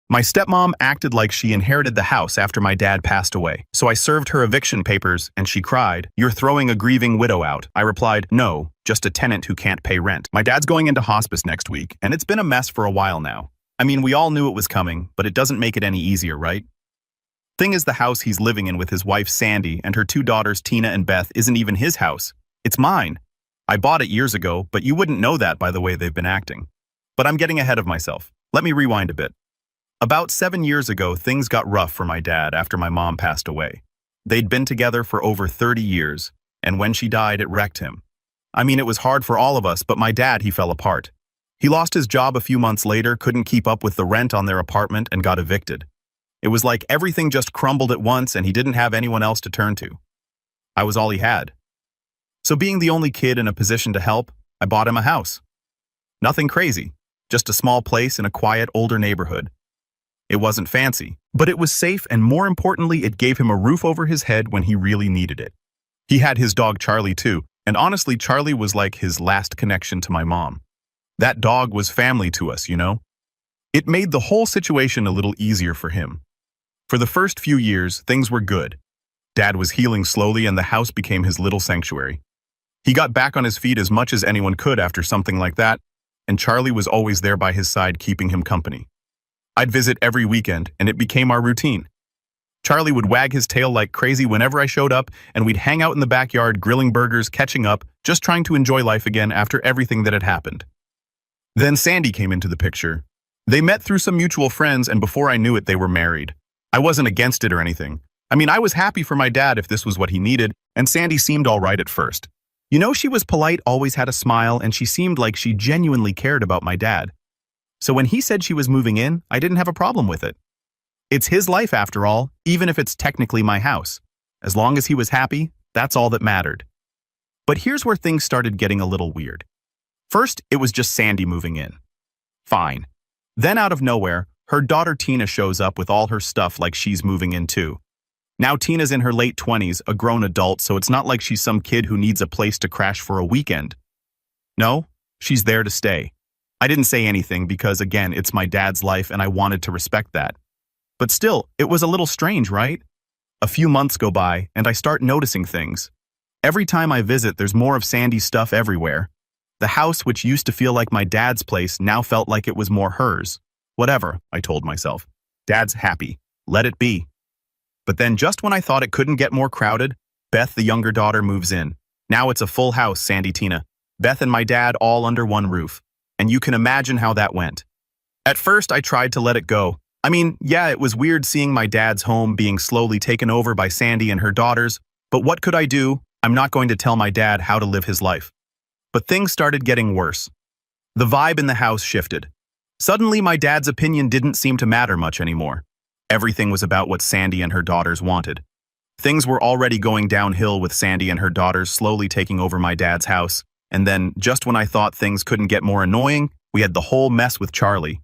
My stepmom acted like she inherited the house after my dad passed away, so I served her eviction papers and she cried, "You're throwing a grieving widow out." I replied, "No, just a tenant who can't pay rent." My dad's going into hospice next week, and it's been a mess for a while now. I mean, we all knew it was coming, but it doesn't make it any easier, right? Thing is, the house he's living in with his wife Sandy and her two daughters Tina and Beth isn't even his house. It's mine. I bought it years ago, but you wouldn't know that by the way they've been acting. But I'm getting ahead of myself. Let me rewind a bit. About 7 years ago, things got rough for my dad after my mom passed away. They'd been together for over 30 years, and when she died, it wrecked him. I mean, it was hard for all of us, but my dad, he fell apart. He lost his job a few months later, couldn't keep up with the rent on their apartment, and got evicted. It was like everything just crumbled at once, and he didn't have anyone else to turn to. I was all he had. So being the only kid in a position to help, I bought him a house. Nothing crazy, just a small place in a quiet, older neighborhood. It wasn't fancy, but it was safe, and more importantly, it gave him a roof over his head when he really needed it. He had his dog Charlie too, and honestly, Charlie was like his last connection to my mom. That dog was family to us, you know? It made the whole situation a little easier for him. For the first few years, things were good. Dad was healing slowly and the house became his little sanctuary. He got back on his feet as much as anyone could after something like that, and Charlie was always there by his side keeping him company. I'd visit every weekend, and it became our routine. Charlie would wag his tail like crazy whenever I showed up, and we'd hang out in the backyard grilling burgers, catching up, just trying to enjoy life again after everything that had happened. Then Sandy came into the picture. They met through some mutual friends, and before I knew it, they were married. I wasn't against it or anything. I mean, I was happy for my dad if this was what he needed, and Sandy seemed all right at first. You know, she was polite, always had a smile, and she seemed like she genuinely cared about my dad. So when he said she was moving in, I didn't have a problem with it. It's his life after all, even if it's technically my house. As long as he was happy, that's all that mattered. But here's where things started getting a little weird. First, it was just Sandy moving in. Fine. Then out of nowhere, her daughter Tina shows up with all her stuff like she's moving in too. Now Tina's in her late 20s, a grown adult, so it's not like she's some kid who needs a place to crash for a weekend. No, she's there to stay. I didn't say anything because, again, it's my dad's life and I wanted to respect that. But still, it was a little strange, right? A few months go by and I start noticing things. Every time I visit, there's more of Sandy's stuff everywhere. The house, which used to feel like my dad's place, now felt like it was more hers. Whatever, I told myself. Dad's happy. Let it be. But then just when I thought it couldn't get more crowded, Beth, the younger daughter, moves in. Now it's a full house, Sandy, Tina. Beth and my dad all under one roof. And you can imagine how that went. At first, I tried to let it go. I mean, yeah, it was weird seeing my dad's home being slowly taken over by Sandy and her daughters, but what could I do? I'm not going to tell my dad how to live his life. But things started getting worse. The vibe in the house shifted. Suddenly, my dad's opinion didn't seem to matter much anymore. Everything was about what Sandy and her daughters wanted. Things were already going downhill with Sandy and her daughters slowly taking over my dad's house, and then, just when I thought things couldn't get more annoying, we had the whole mess with Charlie.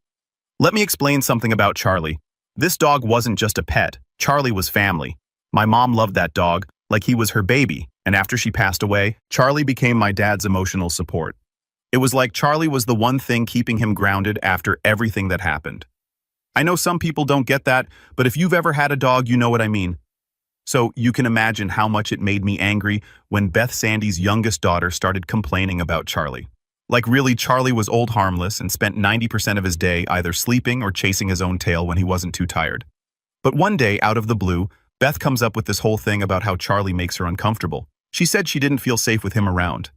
Let me explain something about Charlie. This dog wasn't just a pet. Charlie was family. My mom loved that dog, like he was her baby, and after she passed away, Charlie became my dad's emotional support. It was like Charlie was the one thing keeping him grounded after everything that happened. I know some people don't get that, but if you've ever had a dog, you know what I mean. So you can imagine how much it made me angry when Beth, Sandy's youngest daughter, started complaining about Charlie. Like really, Charlie was old harmless and spent 90% of his day either sleeping or chasing his own tail when he wasn't too tired. But one day, out of the blue, Beth comes up with this whole thing about how Charlie makes her uncomfortable. She said she didn't feel safe with him around.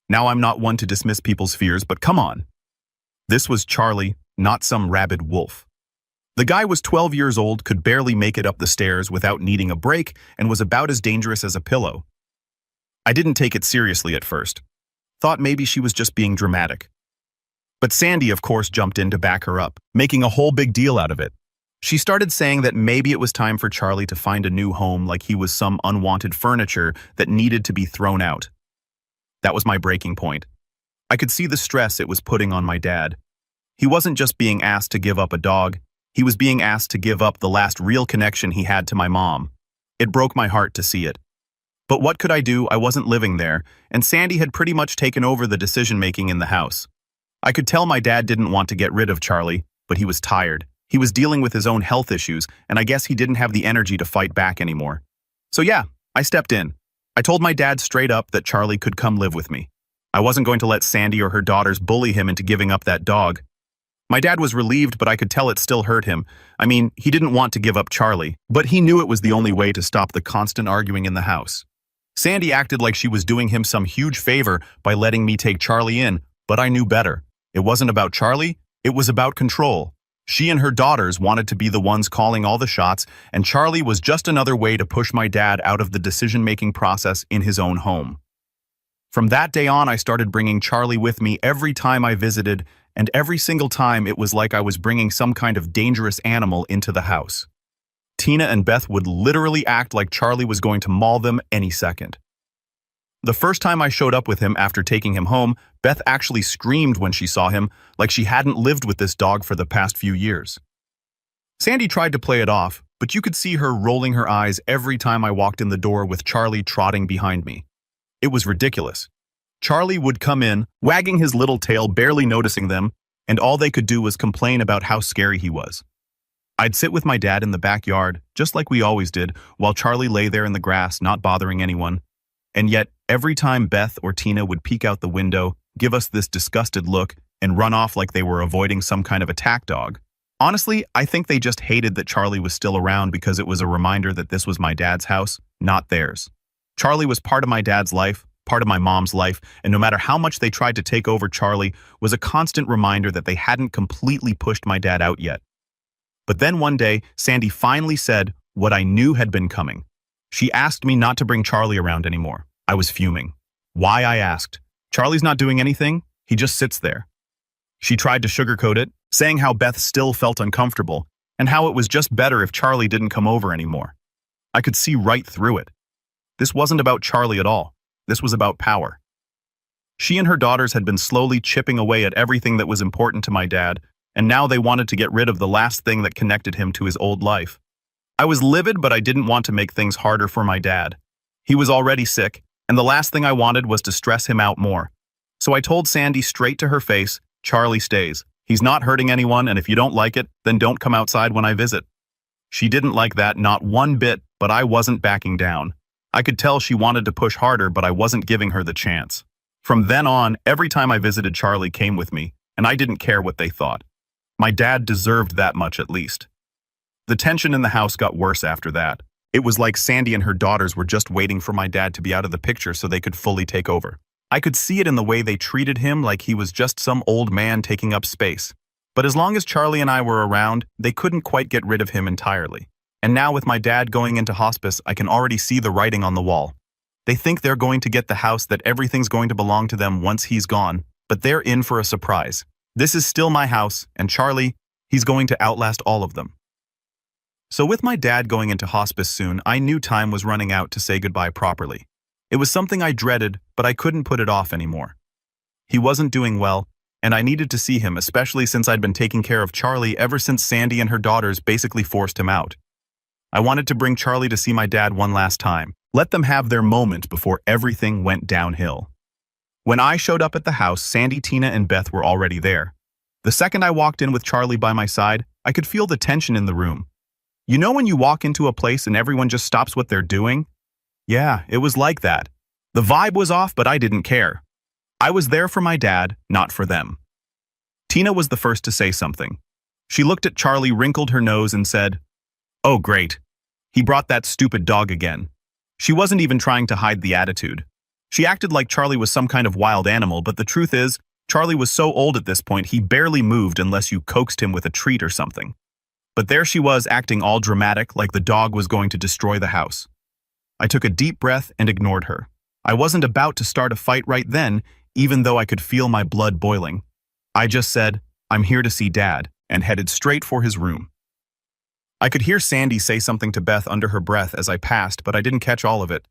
Now, I'm not one to dismiss people's fears, but come on. This was Charlie, not some rabid wolf. The guy was 12 years old, could barely make it up the stairs without needing a break, and was about as dangerous as a pillow. I didn't take it seriously at first. Thought maybe she was just being dramatic. But Sandy, of course, jumped in to back her up, making a whole big deal out of it. She started saying that maybe it was time for Charlie to find a new home, like he was some unwanted furniture that needed to be thrown out. That was my breaking point. I could see the stress it was putting on my dad. He wasn't just being asked to give up a dog, he was being asked to give up the last real connection he had to my mom. It broke my heart to see it. But what could I do? I wasn't living there, and Sandy had pretty much taken over the decision-making in the house. I could tell my dad didn't want to get rid of Charlie, but he was tired. He was dealing with his own health issues, and I guess he didn't have the energy to fight back anymore. So yeah, I stepped in. I told my dad straight up that Charlie could come live with me. I wasn't going to let Sandy or her daughters bully him into giving up that dog. My dad was relieved, but I could tell it still hurt him. I mean, he didn't want to give up Charlie, but he knew it was the only way to stop the constant arguing in the house. Sandy acted like she was doing him some huge favor by letting me take Charlie in, but I knew better. It wasn't about Charlie, it was about control. She and her daughters wanted to be the ones calling all the shots, and Charlie was just another way to push my dad out of the decision-making process in his own home. From that day on, I started bringing Charlie with me every time I visited, and every single time it was like I was bringing some kind of dangerous animal into the house. Tina and Beth would literally act like Charlie was going to maul them any second. The first time I showed up with him after taking him home, Beth actually screamed when she saw him, like she hadn't lived with this dog for the past few years. Sandy tried to play it off, but you could see her rolling her eyes every time I walked in the door with Charlie trotting behind me. It was ridiculous. Charlie would come in, wagging his little tail, barely noticing them, and all they could do was complain about how scary he was. I'd sit with my dad in the backyard, just like we always did, while Charlie lay there in the grass, not bothering anyone. And yet, every time Beth or Tina would peek out the window, give us this disgusted look, and run off like they were avoiding some kind of attack dog. Honestly, I think they just hated that Charlie was still around because it was a reminder that this was my dad's house, not theirs. Charlie was part of my dad's life, part of my mom's life, and no matter how much they tried to take over Charlie, was a constant reminder that they hadn't completely pushed my dad out yet. But then one day, Sandy finally said what I knew had been coming. She asked me not to bring Charlie around anymore. I was fuming. Why, I asked. Charlie's not doing anything, he just sits there. She tried to sugarcoat it, saying how Beth still felt uncomfortable, and how it was just better if Charlie didn't come over anymore. I could see right through it. This wasn't about Charlie at all. This was about power. She and her daughters had been slowly chipping away at everything that was important to my dad, and now they wanted to get rid of the last thing that connected him to his old life. I was livid, but I didn't want to make things harder for my dad. He was already sick, and the last thing I wanted was to stress him out more. So I told Sandy straight to her face, Charlie stays. He's not hurting anyone, and if you don't like it, then don't come outside when I visit. She didn't like that, not one bit, but I wasn't backing down. I could tell she wanted to push harder, but I wasn't giving her the chance. From then on, every time I visited, Charlie came with me, and I didn't care what they thought. My dad deserved that much at least. The tension in the house got worse after that. It was like Sandy and her daughters were just waiting for my dad to be out of the picture so they could fully take over. I could see it in the way they treated him, like he was just some old man taking up space. But as long as Charlie and I were around, they couldn't quite get rid of him entirely. And now with my dad going into hospice, I can already see the writing on the wall. They think they're going to get the house, that everything's going to belong to them once he's gone, but they're in for a surprise. This is still my house, and Charlie, he's going to outlast all of them. So with my dad going into hospice soon, I knew time was running out to say goodbye properly. It was something I dreaded, but I couldn't put it off anymore. He wasn't doing well, and I needed to see him, especially since I'd been taking care of Charlie ever since Sandy and her daughters basically forced him out. I wanted to bring Charlie to see my dad one last time, let them have their moment before everything went downhill. When I showed up at the house, Sandy, Tina, and Beth were already there. The second I walked in with Charlie by my side, I could feel the tension in the room. You know when you walk into a place and everyone just stops what they're doing? Yeah, it was like that. The vibe was off, but I didn't care. I was there for my dad, not for them. Tina was the first to say something. She looked at Charlie, wrinkled her nose, and said, "Oh, great. He brought that stupid dog again." She wasn't even trying to hide the attitude. She acted like Charlie was some kind of wild animal, but the truth is, Charlie was so old at this point he barely moved unless you coaxed him with a treat or something. But there she was, acting all dramatic, like the dog was going to destroy the house. I took a deep breath and ignored her. I wasn't about to start a fight right then, even though I could feel my blood boiling. I just said, "I'm here to see Dad," and headed straight for his room. I could hear Sandy say something to Beth under her breath as I passed, but I didn't catch all of it.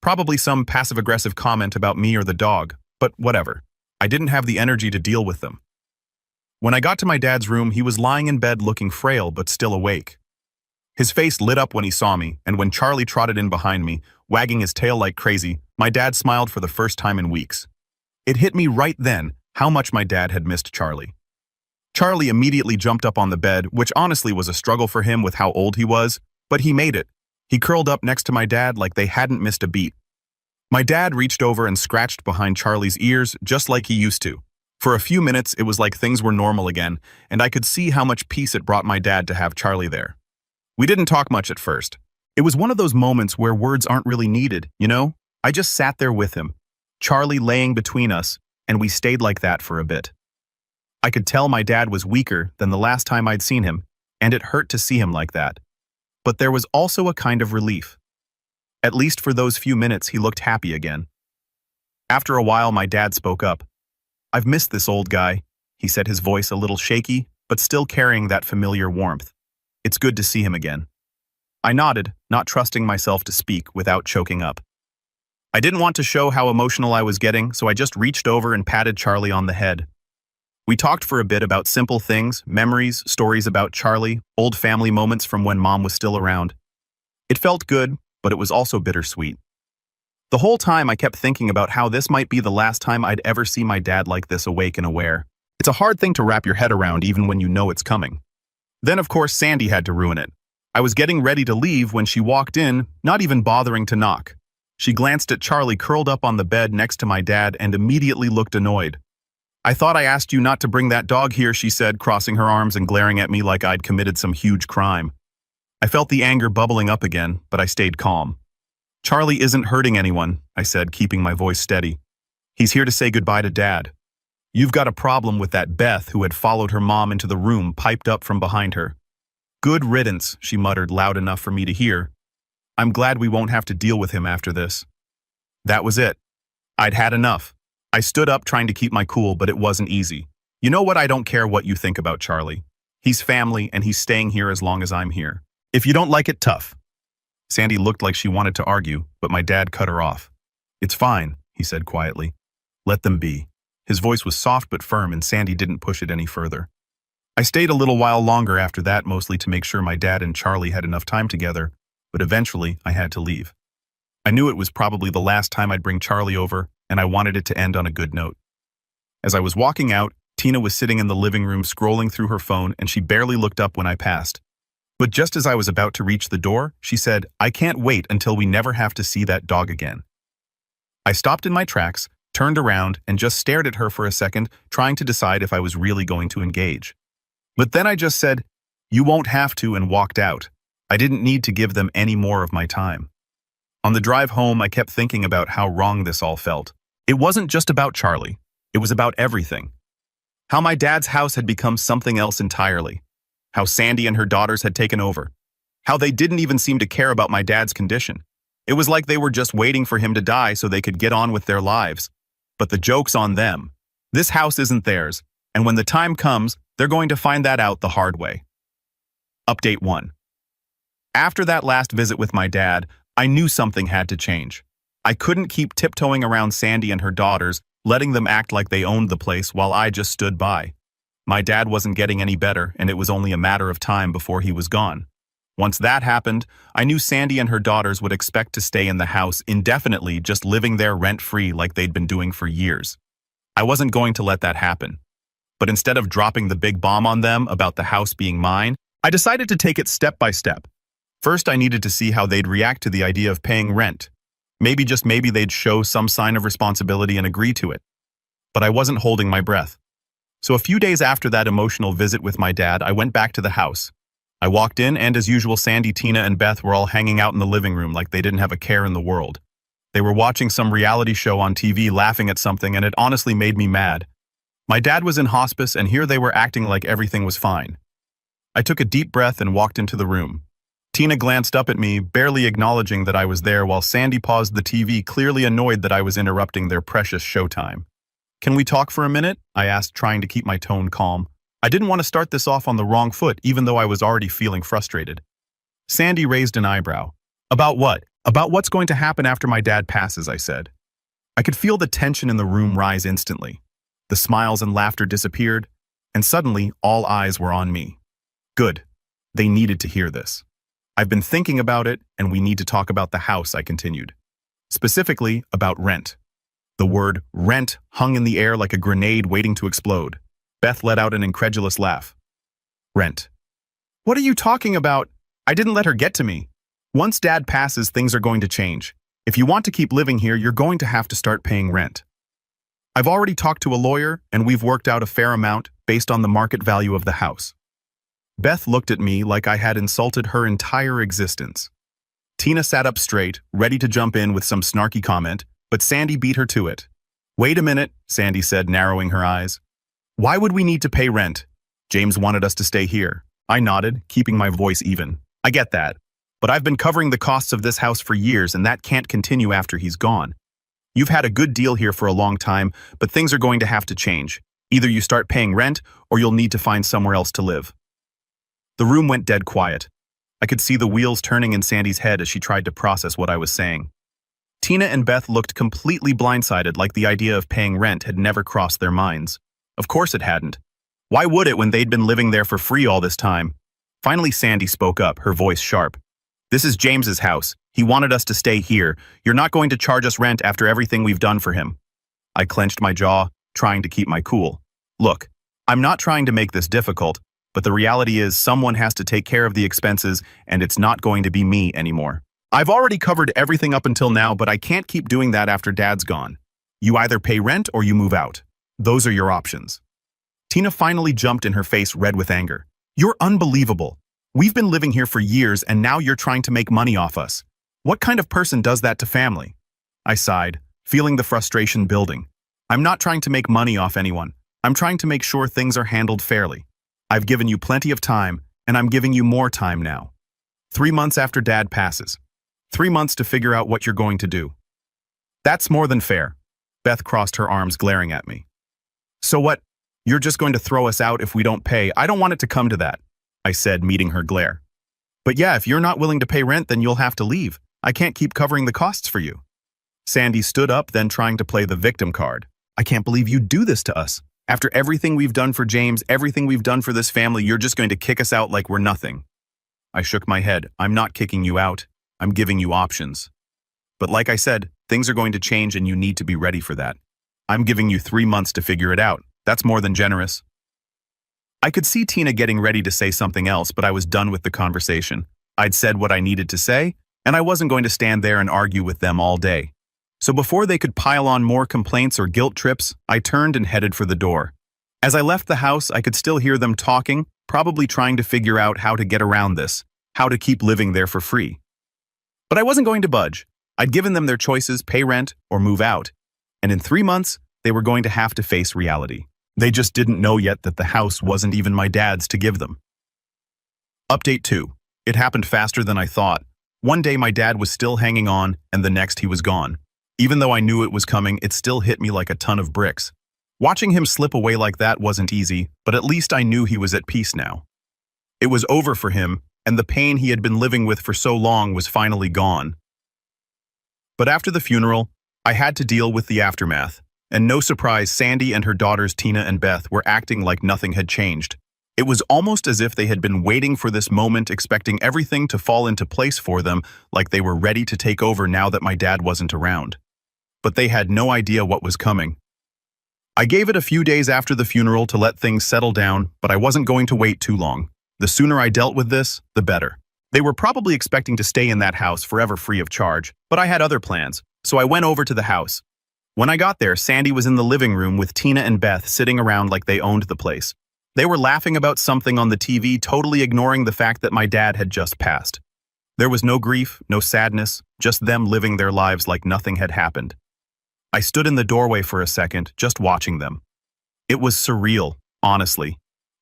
Probably some passive-aggressive comment about me or the dog, but whatever. I didn't have the energy to deal with them. When I got to my dad's room, he was lying in bed looking frail but still awake. His face lit up when he saw me, and when Charlie trotted in behind me, wagging his tail like crazy, my dad smiled for the first time in weeks. It hit me right then how much my dad had missed Charlie. Charlie immediately jumped up on the bed, which honestly was a struggle for him with how old he was, but he made it. He curled up next to my dad like they hadn't missed a beat. My dad reached over and scratched behind Charlie's ears just like he used to. For a few minutes, it was like things were normal again, and I could see how much peace it brought my dad to have Charlie there. We didn't talk much at first. It was one of those moments where words aren't really needed, you know? I just sat there with him, Charlie laying between us, and we stayed like that for a bit. I could tell my dad was weaker than the last time I'd seen him, and it hurt to see him like that. But there was also a kind of relief. At least for those few minutes, he looked happy again. After a while, my dad spoke up. "I've missed this old guy," he said, his voice a little shaky, but still carrying that familiar warmth. "It's good to see him again." I nodded, not trusting myself to speak without choking up. I didn't want to show how emotional I was getting, so I just reached over and patted Charlie on the head. We talked for a bit about simple things, memories, stories about Charlie, old family moments from when Mom was still around. It felt good, but it was also bittersweet. The whole time I kept thinking about how this might be the last time I'd ever see my dad like this, awake and aware. It's a hard thing to wrap your head around even when you know it's coming. Then of course Sandy had to ruin it. I was getting ready to leave when she walked in, not even bothering to knock. She glanced at Charlie curled up on the bed next to my dad and immediately looked annoyed. "I thought I asked you not to bring that dog here," she said, crossing her arms and glaring at me like I'd committed some huge crime. I felt the anger bubbling up again, but I stayed calm. "Charlie isn't hurting anyone," I said, keeping my voice steady. "He's here to say goodbye to Dad. You've got a problem with that Beth who had followed her mom into the room, piped up from behind her." "Good riddance," she muttered loud enough for me to hear. "I'm glad we won't have to deal with him after this." That was it. I'd had enough. I stood up trying to keep my cool, but it wasn't easy. "You know what? I don't care what you think about Charlie. He's family and he's staying here as long as I'm here. If you don't like it, tough." Sandy looked like she wanted to argue, but my dad cut her off. "It's fine," he said quietly. "Let them be." His voice was soft but firm, and Sandy didn't push it any further. I stayed a little while longer after that, mostly to make sure my dad and Charlie had enough time together, but eventually I had to leave. I knew it was probably the last time I'd bring Charlie over, and I wanted it to end on a good note. As I was walking out, Tina was sitting in the living room scrolling through her phone, and she barely looked up when I passed. But just as I was about to reach the door, she said, "I can't wait until we never have to see that dog again." I stopped in my tracks, turned around, and just stared at her for a second, trying to decide if I was really going to engage. But then I just said, "You won't have to," and walked out. I didn't need to give them any more of my time. On the drive home, I kept thinking about how wrong this all felt. It wasn't just about Charlie. It was about everything. How my dad's house had become something else entirely. How Sandy and her daughters had taken over. How they didn't even seem to care about my dad's condition. It was like they were just waiting for him to die so they could get on with their lives. But the joke's on them. This house isn't theirs, and when the time comes, they're going to find that out the hard way. Update 1. After that last visit with my dad, I knew something had to change. I couldn't keep tiptoeing around Sandy and her daughters, letting them act like they owned the place while I just stood by. My dad wasn't getting any better, and it was only a matter of time before he was gone. Once that happened, I knew Sandy and her daughters would expect to stay in the house indefinitely, just living there rent-free like they'd been doing for years. I wasn't going to let that happen. But instead of dropping the big bomb on them about the house being mine, I decided to take it step by step. First, I needed to see how they'd react to the idea of paying rent. Maybe, just maybe, they'd show some sign of responsibility and agree to it. But I wasn't holding my breath. So a few days after that emotional visit with my dad, I went back to the house. I walked in, and as usual, Sandy, Tina, and Beth were all hanging out in the living room like they didn't have a care in the world. They were watching some reality show on TV, laughing at something, and it honestly made me mad. My dad was in hospice, and here they were acting like everything was fine. I took a deep breath and walked into the room. Tina glanced up at me, barely acknowledging that I was there, while Sandy paused the TV, clearly annoyed that I was interrupting their precious showtime. "Can we talk for a minute?" I asked, trying to keep my tone calm. I didn't want to start this off on the wrong foot, even though I was already feeling frustrated. Sandy raised an eyebrow. "About what?" "About what's going to happen after my dad passes," I said. I could feel the tension in the room rise instantly. The smiles and laughter disappeared, and suddenly all eyes were on me. Good. They needed to hear this. "I've been thinking about it, and we need to talk about the house," I continued. "Specifically, about rent." The word rent hung in the air like a grenade waiting to explode. Beth let out an incredulous laugh. Rent. What are you talking about? I didn't let her get to me. Once Dad passes, things are going to change. If you want to keep living here, you're going to have to start paying rent. I've already talked to a lawyer, and we've worked out a fair amount based on the market value of the house. Beth looked at me like I had insulted her entire existence. Tina sat up straight, ready to jump in with some snarky comment, but Sandy beat her to it. Wait a minute, Sandy said, narrowing her eyes. Why would we need to pay rent? James wanted us to stay here. I nodded, keeping my voice even. I get that. But I've been covering the costs of this house for years, and that can't continue after he's gone. You've had a good deal here for a long time, but things are going to have to change. Either you start paying rent, or you'll need to find somewhere else to live. The room went dead quiet. I could see the wheels turning in Sandy's head as she tried to process what I was saying. Tina and Beth looked completely blindsided, like the idea of paying rent had never crossed their minds. Of course it hadn't. Why would it when they'd been living there for free all this time? Finally, Sandy spoke up, her voice sharp. This is James's house. He wanted us to stay here. You're not going to charge us rent after everything we've done for him. I clenched my jaw, trying to keep my cool. Look, I'm not trying to make this difficult, but the reality is someone has to take care of the expenses, and it's not going to be me anymore. I've already covered everything up until now, but I can't keep doing that after Dad's gone. You either pay rent or you move out. Those are your options. Tina finally jumped in, her face red with anger. You're unbelievable. We've been living here for years, and now you're trying to make money off us. What kind of person does that to family? I sighed, feeling the frustration building. I'm not trying to make money off anyone. I'm trying to make sure things are handled fairly. I've given you plenty of time, and I'm giving you more time now. 3 months after Dad passes. 3 months to figure out what you're going to do. That's more than fair. Beth crossed her arms, glaring at me. So what? You're just going to throw us out if we don't pay? I don't want it to come to that, I said, meeting her glare. But yeah, if you're not willing to pay rent, then you'll have to leave. I can't keep covering the costs for you. Sandy stood up, then trying to play the victim card. I can't believe you do this to us. After everything we've done for James, everything we've done for this family, you're just going to kick us out like we're nothing. I shook my head. I'm not kicking you out. I'm giving you options. But like I said, things are going to change and you need to be ready for that. I'm giving you 3 months to figure it out. That's more than generous. I could see Tina getting ready to say something else, but I was done with the conversation. I'd said what I needed to say, and I wasn't going to stand there and argue with them all day. So before they could pile on more complaints or guilt trips, I turned and headed for the door. As I left the house, I could still hear them talking, probably trying to figure out how to get around this, how to keep living there for free. But I wasn't going to budge. I'd given them their choices, pay rent or move out. And in 3 months, they were going to have to face reality. They just didn't know yet that the house wasn't even my dad's to give them. Update 2. It happened faster than I thought. One day my dad was still hanging on, and the next he was gone. Even though I knew it was coming, it still hit me like a ton of bricks. Watching him slip away like that wasn't easy, but at least I knew he was at peace now. It was over for him, and the pain he had been living with for so long was finally gone. But after the funeral, I had to deal with the aftermath, and no surprise, Sandy and her daughters Tina and Beth were acting like nothing had changed. It was almost as if they had been waiting for this moment, expecting everything to fall into place for them, like they were ready to take over now that my dad wasn't around. But they had no idea what was coming. I gave it a few days after the funeral to let things settle down, but I wasn't going to wait too long. The sooner I dealt with this, the better. They were probably expecting to stay in that house forever free of charge, but I had other plans, so I went over to the house. When I got there, Sandy was in the living room with Tina and Beth sitting around like they owned the place. They were laughing about something on the TV, totally ignoring the fact that my dad had just passed. There was no grief, no sadness, just them living their lives like nothing had happened. I stood in the doorway for a second, just watching them. It was surreal, honestly.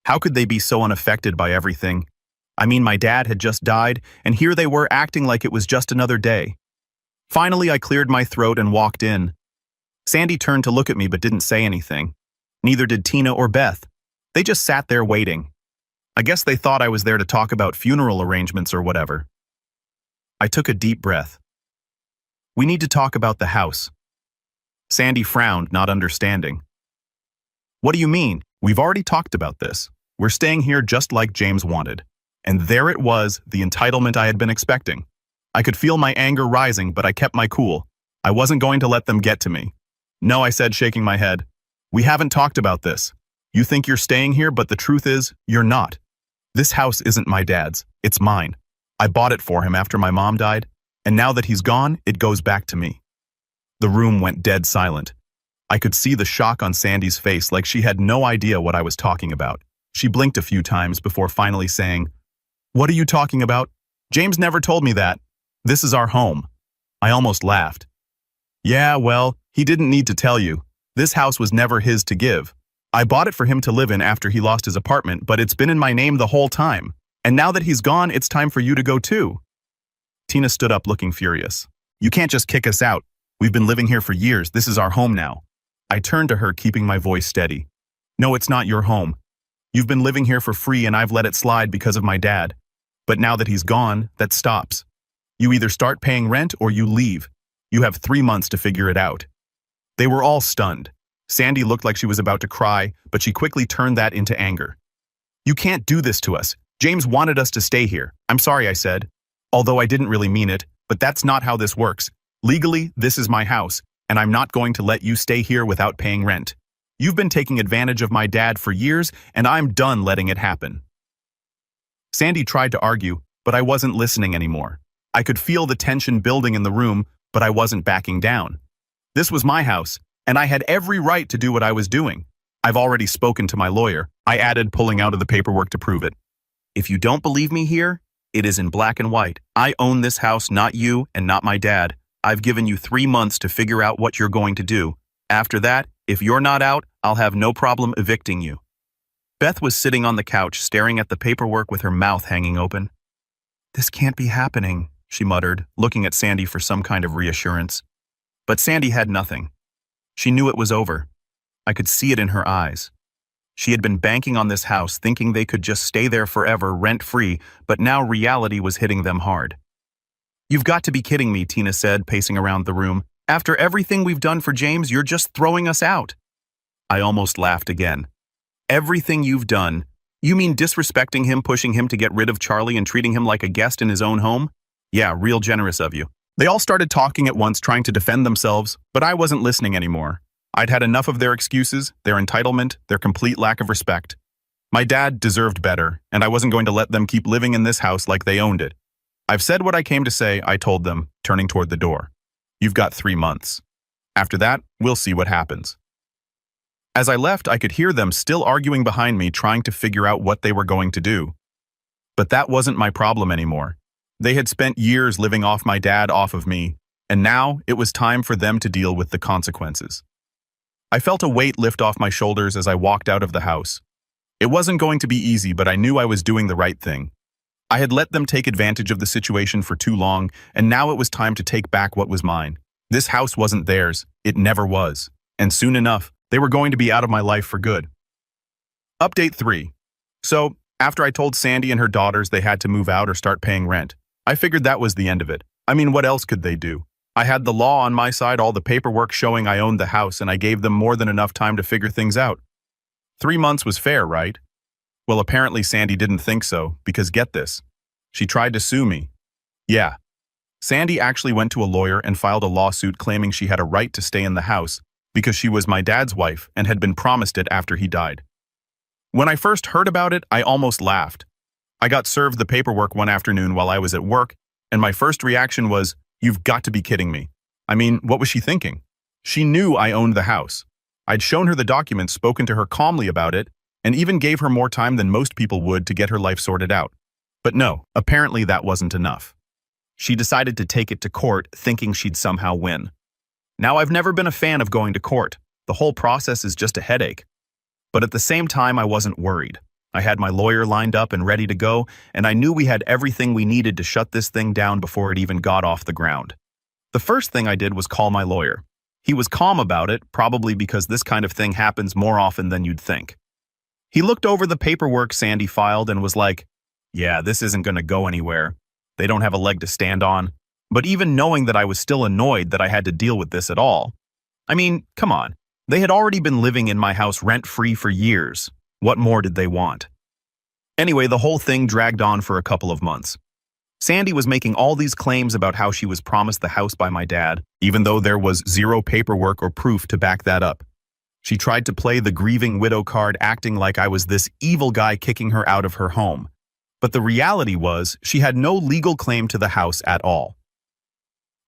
How could they be so unaffected by everything? I mean, my dad had just died, and here they were acting like it was just another day. Finally, I cleared my throat and walked in. Sandy turned to look at me but didn't say anything. Neither did Tina or Beth. They just sat there waiting. I guess they thought I was there to talk about funeral arrangements or whatever. I took a deep breath. We need to talk about the house. Sandy frowned, not understanding. What do you mean? We've already talked about this. We're staying here just like James wanted. And there it was, the entitlement I had been expecting. I could feel my anger rising, but I kept my cool. I wasn't going to let them get to me. No, I said, shaking my head. We haven't talked about this. You think you're staying here, but the truth is, you're not. This house isn't my dad's, it's mine. I bought it for him after my mom died, and now that he's gone, it goes back to me." The room went dead silent. I could see the shock on Sandy's face, like she had no idea what I was talking about. She blinked a few times before finally saying, "What are you talking about? James never told me that. This is our home." I almost laughed. "Yeah, well, he didn't need to tell you. This house was never his to give. I bought it for him to live in after he lost his apartment, but it's been in my name the whole time. And now that he's gone, it's time for you to go too." Tina stood up looking furious. "You can't just kick us out. We've been living here for years. This is our home now." I turned to her, keeping my voice steady. "No, it's not your home. You've been living here for free and I've let it slide because of my dad. But now that he's gone, that stops. You either start paying rent or you leave. You have 3 months to figure it out." They were all stunned. Sandy looked like she was about to cry, but she quickly turned that into anger. "You can't do this to us. James wanted us to stay here. I'm sorry," I said. "Although I didn't really mean it, but that's not how this works. Legally, this is my house, and I'm not going to let you stay here without paying rent. You've been taking advantage of my dad for years, and I'm done letting it happen." Sandy tried to argue, but I wasn't listening anymore. I could feel the tension building in the room, but I wasn't backing down. This was my house, and I had every right to do what I was doing. "I've already spoken to my lawyer," I added, pulling out of the paperwork to prove it. "If you don't believe me here, it is in black and white. I own this house, not you and not my dad. I've given you 3 months to figure out what you're going to do. After that, if you're not out, I'll have no problem evicting you." Beth was sitting on the couch, staring at the paperwork with her mouth hanging open. "This can't be happening," she muttered, looking at Sandy for some kind of reassurance. But Sandy had nothing. She knew it was over. I could see it in her eyes. She had been banking on this house, thinking they could just stay there forever, rent-free, but now reality was hitting them hard. "You've got to be kidding me," Tina said, pacing around the room. "After everything we've done for James, you're just throwing us out." I almost laughed again. "Everything you've done? You mean disrespecting him, pushing him to get rid of Charlie and treating him like a guest in his own home? Yeah, real generous of you." They all started talking at once, trying to defend themselves, but I wasn't listening anymore. I'd had enough of their excuses, their entitlement, their complete lack of respect. My dad deserved better, and I wasn't going to let them keep living in this house like they owned it. "I've said what I came to say," I told them, turning toward the door. "You've got 3 months. After that, we'll see what happens." As I left, I could hear them still arguing behind me, trying to figure out what they were going to do. But that wasn't my problem anymore. They had spent years living off my dad, off of me, and now it was time for them to deal with the consequences. I felt a weight lift off my shoulders as I walked out of the house. It wasn't going to be easy, but I knew I was doing the right thing. I had let them take advantage of the situation for too long, and now it was time to take back what was mine. This house wasn't theirs. It never was. And soon enough, they were going to be out of my life for good. Update 3. So, after I told Sandy and her daughters they had to move out or start paying rent, I figured that was the end of it. I mean, what else could they do? I had the law on my side, all the paperwork showing I owned the house, and I gave them more than enough time to figure things out. 3 months was fair, right? Well, apparently Sandy didn't think so, because get this. She tried to sue me. Yeah. Sandy actually went to a lawyer and filed a lawsuit claiming she had a right to stay in the house because she was my dad's wife and had been promised it after he died. When I first heard about it, I almost laughed. I got served the paperwork one afternoon while I was at work, and my first reaction was, "You've got to be kidding me." I mean, what was she thinking? She knew I owned the house. I'd shown her the documents, spoken to her calmly about it, and even gave her more time than most people would to get her life sorted out. But no, apparently that wasn't enough. She decided to take it to court, thinking she'd somehow win. Now, I've never been a fan of going to court. The whole process is just a headache. But at the same time, I wasn't worried. I had my lawyer lined up and ready to go, and I knew we had everything we needed to shut this thing down before it even got off the ground. The first thing I did was call my lawyer. He was calm about it, probably because this kind of thing happens more often than you'd think. He looked over the paperwork Sandy filed and was like, "Yeah, this isn't going to go anywhere. They don't have a leg to stand on." But even knowing that, I was still annoyed that I had to deal with this at all. I mean, come on. They had already been living in my house rent-free for years. What more did they want? Anyway, the whole thing dragged on for a couple of months. Sandy was making all these claims about how she was promised the house by my dad, even though there was zero paperwork or proof to back that up. She tried to play the grieving widow card, acting like I was this evil guy kicking her out of her home. But the reality was, she had no legal claim to the house at all.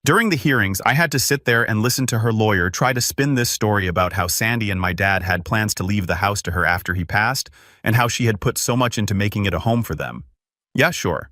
During the hearings, I had to sit there and listen to her lawyer try to spin this story about how Sandy and my dad had plans to leave the house to her after he passed, and how she had put so much into making it a home for them. Yeah, sure.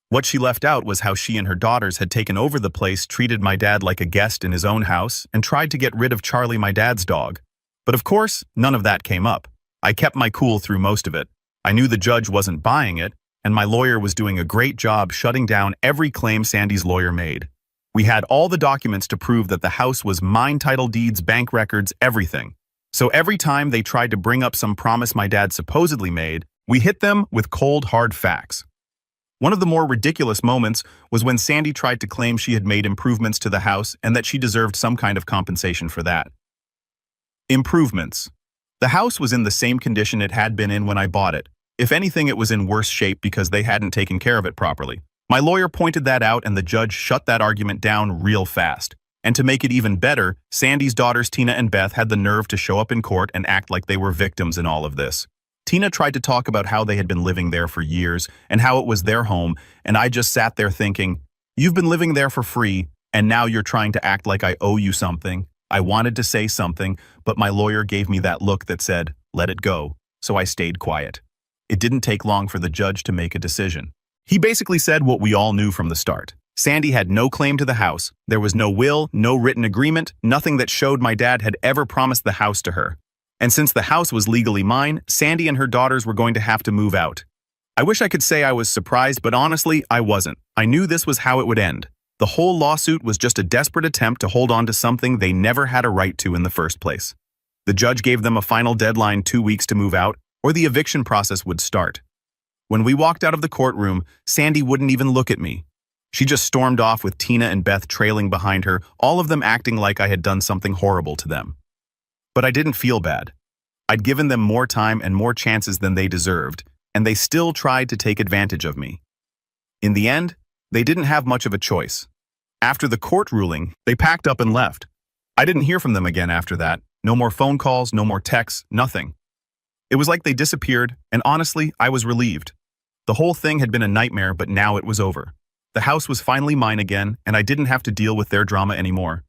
What she left out was how she and her daughters had taken over the place, treated my dad like a guest in his own house, and tried to get rid of Charlie, my dad's dog. But of course, none of that came up. I kept my cool through most of it. I knew the judge wasn't buying it, and my lawyer was doing a great job shutting down every claim Sandy's lawyer made. We had all the documents to prove that the house was mine, title deeds, bank records, everything. So every time they tried to bring up some promise my dad supposedly made, we hit them with cold, hard facts. One of the more ridiculous moments was when Sandy tried to claim she had made improvements to the house and that she deserved some kind of compensation for that. Improvements. The house was in the same condition it had been in when I bought it. If anything, it was in worse shape because they hadn't taken care of it properly. My lawyer pointed that out and the judge shut that argument down real fast. And to make it even better, Sandy's daughters Tina and Beth had the nerve to show up in court and act like they were victims in all of this. Tina tried to talk about how they had been living there for years and how it was their home, and I just sat there thinking, you've been living there for free, and now you're trying to act like I owe you something. I wanted to say something, but my lawyer gave me that look that said, let it go, so I stayed quiet. It didn't take long for the judge to make a decision. He basically said what we all knew from the start. Sandy had no claim to the house. There was no will, no written agreement, nothing that showed my dad had ever promised the house to her. And since the house was legally mine, Sandy and her daughters were going to have to move out. I wish I could say I was surprised, but honestly, I wasn't. I knew this was how it would end. The whole lawsuit was just a desperate attempt to hold on to something they never had a right to in the first place. The judge gave them a final deadline, 2 weeks to move out, or the eviction process would start. When we walked out of the courtroom, Sandy wouldn't even look at me. She just stormed off with Tina and Beth trailing behind her, all of them acting like I had done something horrible to them. But I didn't feel bad. I'd given them more time and more chances than they deserved, and they still tried to take advantage of me. In the end, they didn't have much of a choice. After the court ruling, they packed up and left. I didn't hear from them again after that. No more phone calls, no more texts, nothing. It was like they disappeared, and honestly, I was relieved. The whole thing had been a nightmare, but now it was over. The house was finally mine again, and I didn't have to deal with their drama anymore.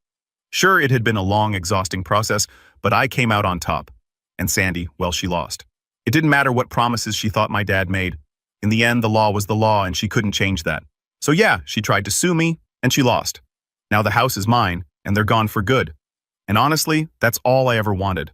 Sure, it had been a long, exhausting process, but I came out on top. And Sandy, well, she lost. It didn't matter what promises she thought my dad made. In the end, the law was the law, and she couldn't change that. So yeah, she tried to sue me, and she lost. Now the house is mine, and they're gone for good. And honestly, that's all I ever wanted.